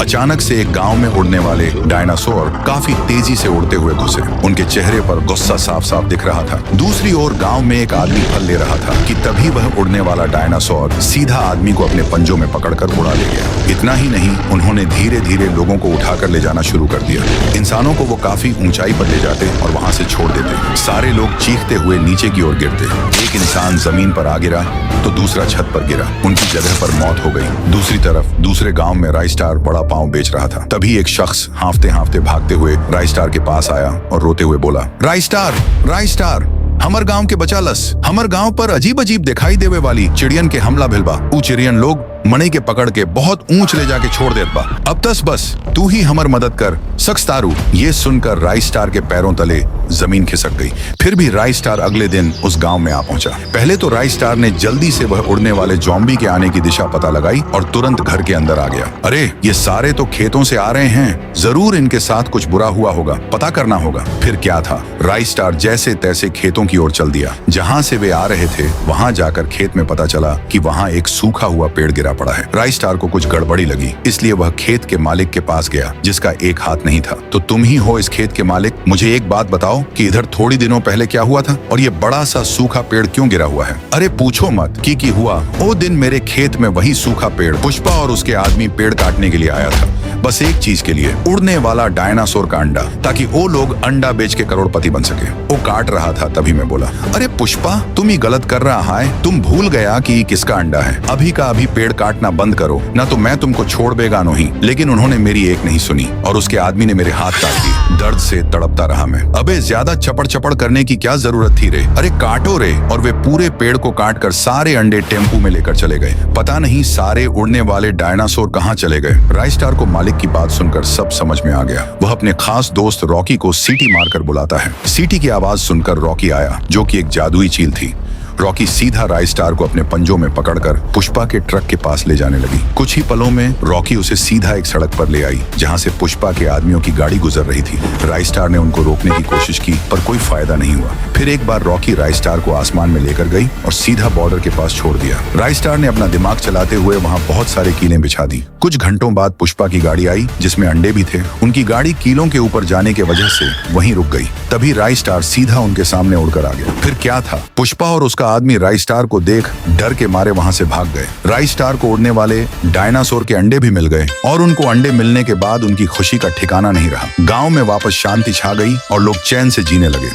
अचानक से एक गांव में उड़ने वाले डायनासोर काफी तेजी से उड़ते हुए घुसे। उनके चेहरे पर गुस्सा साफ साफ दिख रहा था। दूसरी ओर गांव में एक आदमी फल ले रहा था कि तभी वह उड़ने वाला डायनासोर सीधा आदमी को अपने पंजों में पकड़कर उड़ा ले गया। इतना ही नहीं, उन्होंने धीरे धीरे लोगों को उठाकर ले जाना शुरू कर दिया। इंसानों को वो काफी ऊंचाई पर ले जाते और वहां से छोड़ देते। सारे लोग चीखते हुए नीचे की ओर गिरते। एक इंसान जमीन पर आ गिरा तो दूसरा छत पर गिरा। उनकी जगह पर मौत हो गई। दूसरी तरफ दूसरे गांव में राइस्टार बड़ा पाव बेच रहा था। तभी एक शख्स हांफते हांफते भागते हुए राइस्टार के पास आया और रोते हुए बोला, राइस्टार, राइस्टार, हमर गांव के बचालस। हमर गांव पर अजीब अजीब दिखाई देवे वाली चिड़ियन के हमला भिलबा। ऊ चिड़ियन लोग मणि के पकड़ के बहुत ऊंच ले जाके छोड़ देत बा। अब तस बस तू ही हमर मदद कर सक्स्तारू। ये सुनकर राइस्टार के पैरों तले जमीन खिसक गई। फिर भी राइस्टार अगले दिन उस गांव में आ पहुंचा। पहले तो राइस्टार ने जल्दी से वह उड़ने वाले ज़ॉम्बी के आने की दिशा पता लगाई और तुरंत घर के अंदर आ गया। अरे ये सारे तो खेतों से आ रहे हैं, जरूर इनके साथ कुछ बुरा हुआ होगा, पता करना होगा। फिर क्या था, राइस्टार जैसे तैसे खेतों की ओर चल दिया। जहां से वे आ रहे थे वहां जाकर खेत में पता चला कि वहां एक सूखा हुआ पेड़ गिरा पड़ा है। राइस्टार को कुछ गड़बड़ी लगी, इसलिए वह खेत के मालिक के पास गया जिसका एक हाथ नहीं था। तो तुम ही हो इस खेत के मालिक, मुझे एक बात बताओ कि इधर थोड़ी दिनों पहले क्या हुआ था और ये बड़ा सा सूखा पेड़ क्यों गिरा हुआ है? अरे पूछो मत की हुआ। ओ दिन मेरे खेत में वही सूखा पेड़, पुष्पा और उसके आदमी पेड़ काटने के लिए आया था, बस एक चीज के लिए, उड़ने वाला डायनासोर का अंडा, ताकि वो लोग अंडा बेच के करोड़पति बन सके। वो काट रहा था, तभी मैं बोला, अरे पुष्पा तुम ही गलत कर रहा है, तुम भूल गया कि किसका अंडा है। अभी का अभी पेड़ काटना बंद करो, ना तो मैं तुमको छोड़ बेगा नहीं। लेकिन उन्होंने मेरी एक नहीं सुनी और उसके आदमी ने मेरे हाथ काट दिए। दर्द से तड़पता रहा मैं। अबे ज्यादा चपड़ चपड़ करने की क्या जरूरत थी रे? अरे काटो रे। और वे पूरे पेड़ को काट कर सारे अंडे टेम्पू में लेकर चले गए। पता नहीं सारे उड़ने वाले डायनासोर कहाँ चले गए। राइस्टार को मालिक की बात सुनकर सब समझ में आ गया। वह अपने खास दोस्त रॉकी को सीटी मारकर बुलाता है। सीटी की आवाज सुनकर रॉकी आया, जो कि एक जादुई चील थी। रॉकी सीधा राइस्टार को अपने पंजों में पकड़कर पुष्पा के ट्रक के पास ले जाने लगी। कुछ ही पलों में रॉकी उसे सीधा एक सड़क पर ले आई जहां से पुष्पा के आदमियों की गाड़ी गुजर रही थी। राइस्टार ने उनको रोकने की कोशिश की पर कोई फायदा नहीं हुआ। फिर एक बार रॉकी राइस्टार को आसमान में लेकर गई और सीधा बॉर्डर के पास छोड़ दिया। राइस्टार ने अपना दिमाग चलाते हुए वहां बहुत सारे कीलें बिछा दी। कुछ घंटों बाद पुष्पा की गाड़ी आई जिसमें अंडे भी थे। उनकी गाड़ी कीलों के ऊपर जाने की वजह से वहीं रुक गई। तभी राइस्टार सीधा उनके सामने उड़कर आ गया। फिर क्या था, पुष्पा और उसका आदमी राइस्टार को देख डर के मारे वहां से भाग गए। राइस्टार को उड़ने वाले डायनासोर के अंडे भी मिल गए और उनको अंडे मिलने के बाद उनकी खुशी का ठिकाना नहीं रहा। गांव में वापस शांति छा गई और लोग चैन से जीने लगे।